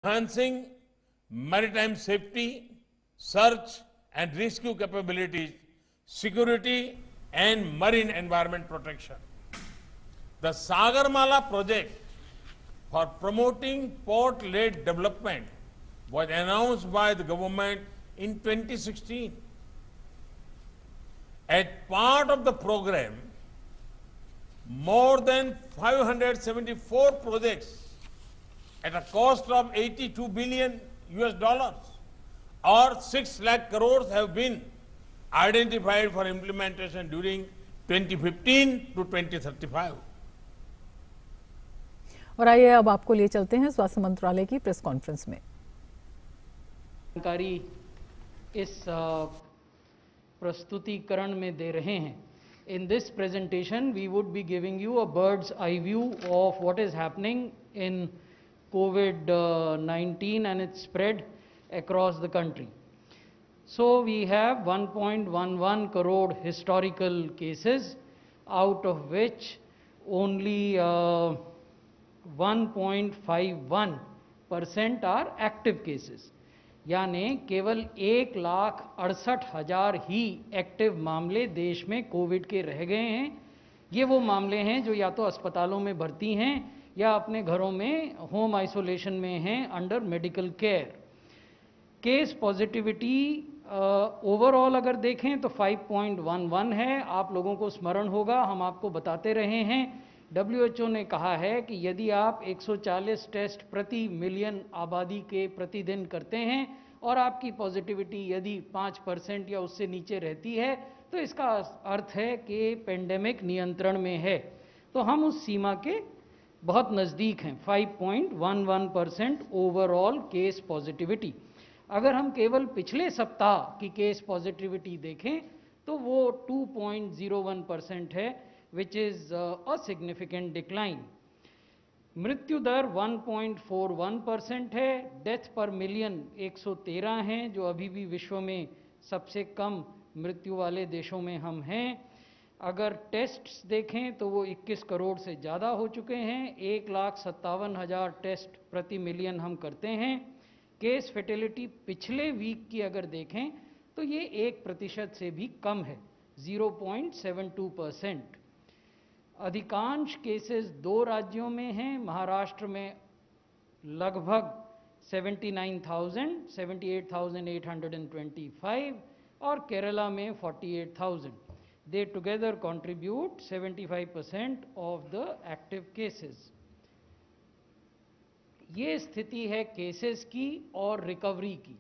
enhancing maritime safety, search and rescue capabilities, security and marine environment protection. The Sagarmala project for promoting port-led development was announced by the government in 2016. As part of the program, more than 574 projects at a cost of 82 billion US dollars or 6 lakh crores have been identified for implementation during 2015 to 2035. और आइए अब आपको लिए चलते हैं स्वास्थ्य मंत्रालय की प्रेस कॉन्फ्रेंस में। जानकारी इस प्रस्तुतिकरण में दे रहे हैं। In this presentation, we would be giving you a bird's eye view of what is happening in COVID-19 and its spread across the country. So we have 1.11 crore historical cases, out of which only 1.51% are active cases. यानी केवल 1,68,000 ही active मामले देश में Covid के रह गए हैं। ये वो मामले हैं जो या तो अस्पतालों में भर्ती हैं या अपने घरों में होम आइसोलेशन में हैं under medical care. Case positivity overall अगर देखें तो 5.11 है। आप लोगों को स्मरण होगा, हम आपको बताते रहे हैं, WHO ने कहा है कि यदि आप 140 टेस्ट प्रति मिलियन आबादी के प्रतिदिन करते हैं और आपकी पॉजिटिविटी यदि 5% या उससे नीचे रहती है तो इसका अर्थ है कि पेंडेमिक नियंत्रण में है। तो हम उस सीमा के बहुत नज़दीक हैं, 5.11% ओवरऑल केस पॉजिटिविटी। अगर हम केवल पिछले सप्ताह की केस पॉजिटिविटी देखें तो वो 2.01% है, which is a significant decline. मृत्यु दर 1.41% है। डेथ पर मिलियन 113 हैं, जो अभी भी विश्व में सबसे कम मृत्यु वाले देशों में हम हैं। अगर टेस्ट्स देखें तो वो 21 करोड़ से ज़्यादा हो चुके हैं। 1,57,000 टेस्ट प्रति मिलियन हम करते हैं। केस फेटेलिटी पिछले वीक की अगर देखें तो ये 1% से भी कम है, 0.72%। अधिकांश केसेस 2 राज्यों में हैं। महाराष्ट्र में लगभग 78,825 और केरला में 48,000। दे together contribute 75% of the active cases. ये स्थिति है केसेस की और रिकवरी की।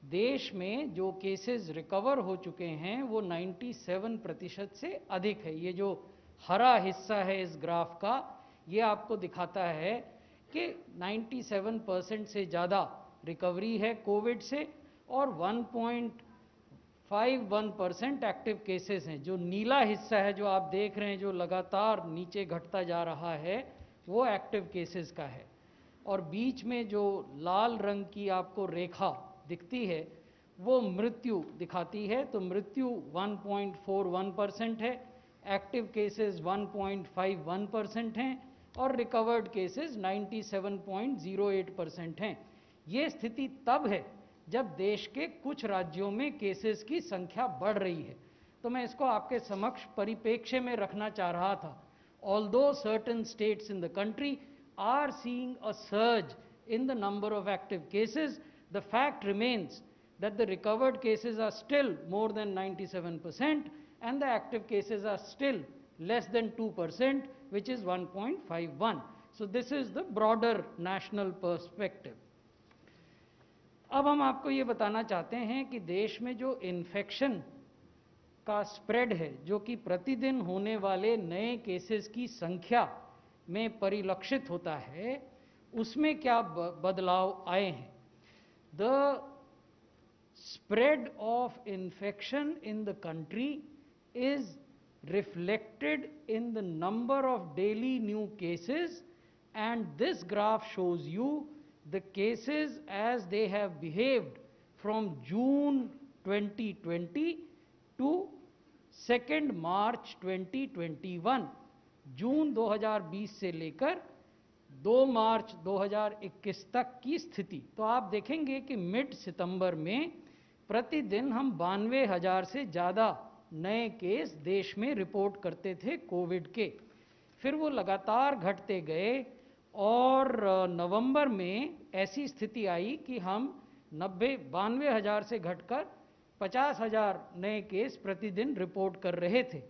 देश में जो केसेस रिकवर हो चुके हैं वो 97% से अधिक है। ये जो हरा हिस्सा है इस ग्राफ का, ये आपको दिखाता है कि 97% से ज़्यादा रिकवरी है कोविड से और 1.51% एक्टिव केसेस हैं। जो नीला हिस्सा है जो आप देख रहे हैं, जो लगातार नीचे घटता जा रहा है, वो एक्टिव केसेस का है। और बीच में जो लाल रंग की आपको रेखा दिखती है वो मृत्यु दिखाती है। तो मृत्यु 1.41% है, एक्टिव केसेस 1.51% हैं और रिकवर्ड केसेस 97.08% हैं। ये स्थिति तब है जब देश के कुछ राज्यों में केसेस की संख्या बढ़ रही है। तो मैं इसको आपके समक्ष परिप्रेक्ष्य में रखना चाह रहा था। Although certain states in the country are seeing a surge in the number of active cases, the fact remains that the recovered cases are still more than 97% and the active cases are still less than 2%, which is 1.51. So this is the broader national perspective. अब हम आपको ये बताना चाहते हैं कि देश में जो इन्फेक्शन का स्प्रेड है, जो कि प्रतिदिन होने वाले नए केसेस की संख्या में परिलक्षित होता है, उसमें क्या बदलाव आए हैं। The spread of infection in the country is reflected in the number of daily new cases, and this graph shows you the cases as they have behaved from June 2020 to 2nd March 2021। जून 2020 से लेकर 2 मार्च 2021 तक की स्थिति, तो आप देखेंगे कि mid सितंबर में प्रतिदिन हम 92,000 से ज़्यादा नए केस देश में रिपोर्ट करते थे कोविड के। फिर वो लगातार घटते गए और नवंबर में ऐसी स्थिति आई कि हम 92,000 से घटकर 50,000 नए केस प्रतिदिन रिपोर्ट कर रहे थे।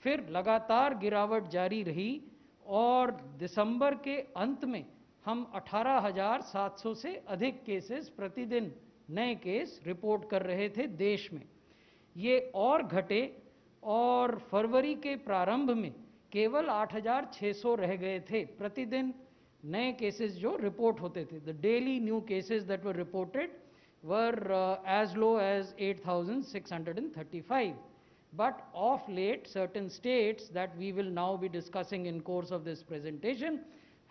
फिर लगातार गिरावट जारी रही और दिसंबर के अंत में हम 18,700 से अधिक केसेस प्रतिदिन नए केस रिपोर्ट कर रहे थे देश में। ये और घटे और फरवरी के प्रारंभ में केवल 8,600 रह गए थे प्रतिदिन नए केसेस जो रिपोर्ट होते थे। The daily new cases that were reported were as low as 8,635. But of late, certain states that we will now be discussing in course of this presentation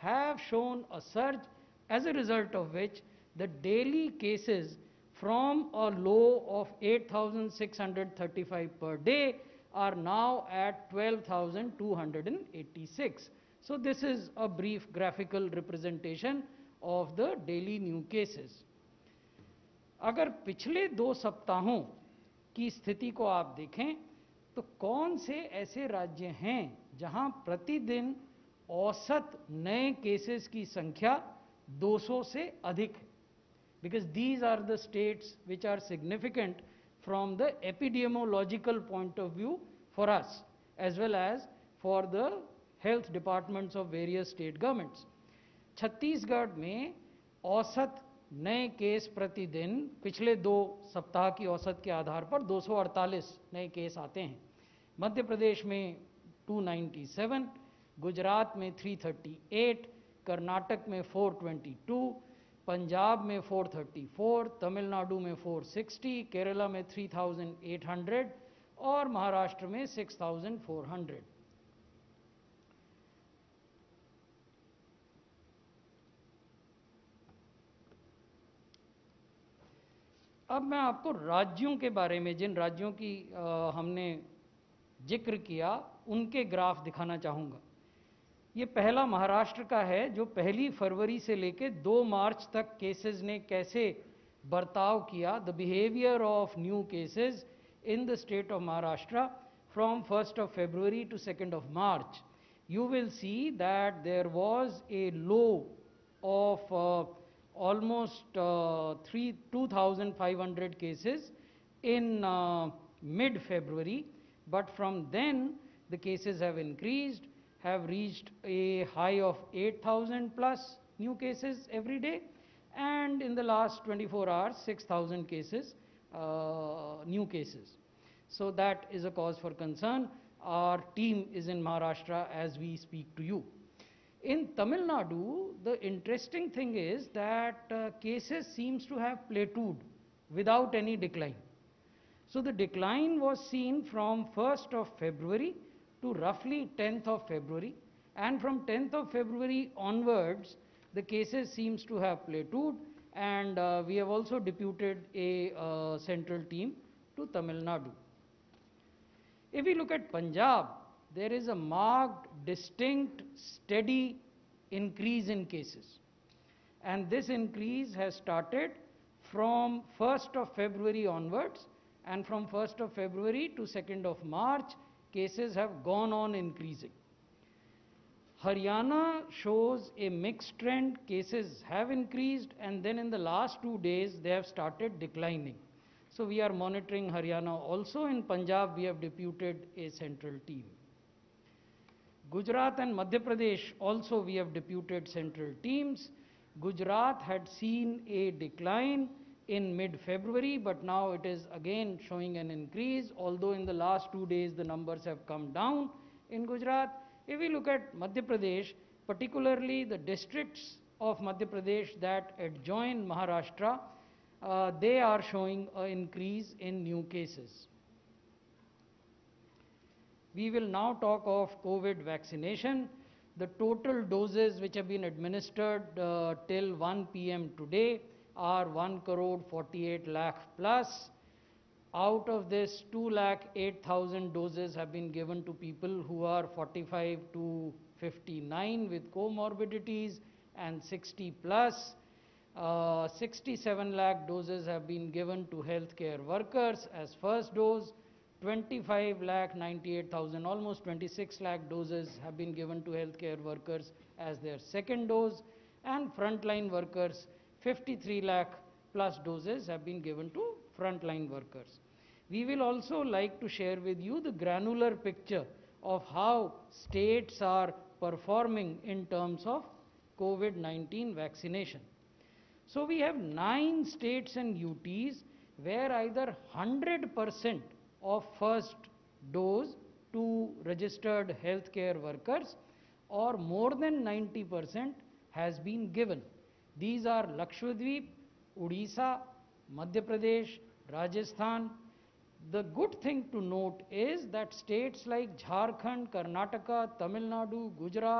have shown a surge, as a result of which the daily cases from a low of 8,635 per day are now at 12,286. So this is a brief graphical representation of the daily new cases. अगर पिछले 2 सप्ताहों की स्थिति को आप देखें तो कौन से ऐसे राज्य हैं जहां प्रतिदिन औसत नए केसेस की संख्या 200 से अधिक है? Because these are the states which are significant from the epidemiological point of view for us as well as for the health departments of various state governments. Chhattisgarh में औसत नए केस प्रतिदिन पिछले 2 सप्ताह की औसत के आधार पर 248 नए केस आते हैं। मध्य प्रदेश में 297, गुजरात में 338, कर्नाटक में 422, पंजाब में 434, तमिलनाडु में 460, केरला में 3,800 और महाराष्ट्र में 6,400। अब मैं आपको राज्यों के बारे में, जिन राज्यों की हमने जिक्र किया, उनके ग्राफ दिखाना चाहूँगा। ये पहला महाराष्ट्र का है जो 1 फरवरी से लेकर 2 मार्च तक केसेस ने कैसे बर्ताव किया। The behaviour of new cases in the state of Maharashtra from 1 February to 2 March. You will see that there was a low of almost 2,500 cases in mid-February, but from then the cases have increased, have reached a high of 8,000 plus new cases every day, and in the last 24 hours 6,000 cases, new cases. So that is a cause for concern. Our team is in Maharashtra as we speak to you. In Tamil Nadu, the interesting thing is that cases seems to have plateaued without any decline. So the decline was seen from 1 February to roughly 10 February, and from 10 February onwards, the cases seems to have plateaued, and we have also deputed a central team to Tamil Nadu. If we look at Punjab, there is a marked, distinct, steady increase in cases. And this increase has started from 1 February onwards, and from 1 February to 2 March, cases have gone on increasing. Haryana shows a mixed trend. Cases have increased, and then in the last 2 days, they have started declining. So we are monitoring Haryana also. In Punjab, we have deputed a central team. Gujarat and Madhya Pradesh also we have deputed central teams. Gujarat had seen a decline in mid-February, but now it is again showing an increase, although in the last 2 days the numbers have come down in Gujarat. If we look at Madhya Pradesh, particularly the districts of Madhya Pradesh that adjoin Maharashtra, they are showing an increase in new cases. We will now talk of COVID vaccination. The total doses which have been administered till 1 p.m. today are 1,48 lakh plus. Out of this, 2,08,000 doses have been given to people who are 45 to 59 with comorbidities, and 60 plus. 67 lakh doses have been given to healthcare workers as first dose. 25 lakh 98,000, almost 26 lakh doses have been given to healthcare workers as their second dose, and frontline workers 53 lakh plus doses have been given to frontline workers. We will also like to share with you the granular picture of how states are performing in terms of COVID-19 vaccination. So we have 9 states and UTs where either 100% of first dose to registered healthcare workers or more than 90% has been given. These are Lakshadweep, Odisha, Madhya Pradesh, Rajasthan. The good thing to note is that states like Jharkhand, Karnataka, Tamil Nadu, Gujarat,